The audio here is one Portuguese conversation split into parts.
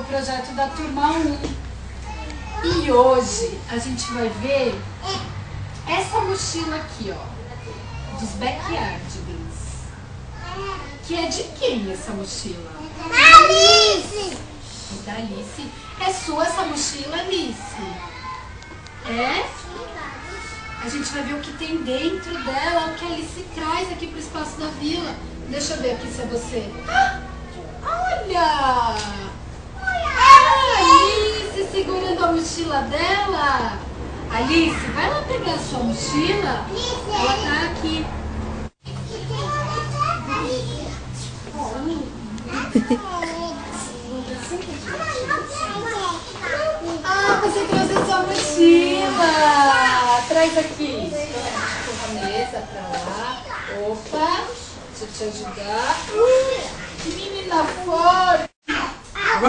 projeto da turma 1. E hoje a gente vai ver essa mochila aqui, ó, dos Backyardigans. Que é de quem essa mochila? Alice! É da Alice. É sua essa mochila, Alice? É? A gente vai ver o que tem dentro dela, o que a Alice traz aqui pro espaço da vila. Deixa eu ver aqui se é você. Ah, olha! A Alice segurando a mochila dela. Alice, vai lá pegar a sua mochila. Ela tá aqui. Ah, você trouxe a sua mochila. Traz aqui. A mesa pra lá. Opa, deixa eu te ajudar. Que menina forte. Mas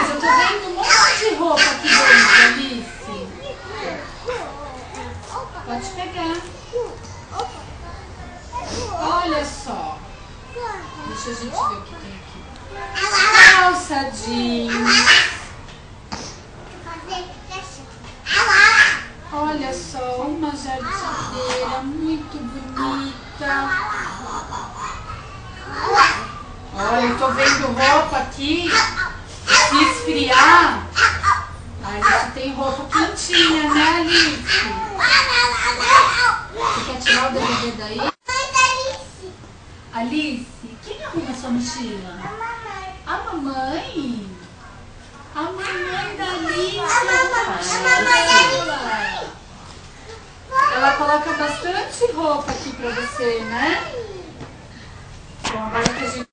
eu tô vendo um monte de roupa aqui dentro, Alice. Pode pegar. Olha só. Deixa a gente ver o que tem aqui. Calça jeans. Olha só, uma jardineira muito bonita. Olha, eu tô vendo roupa aqui. Se esfriar, a gente tem roupa quentinha, né, Alice? Você quer tirar o DVD daí? Alice, quem arruma sua mochila? A mamãe? A mamãe da Alice. Ela coloca bastante roupa aqui pra você, né? Bom, agora que a gente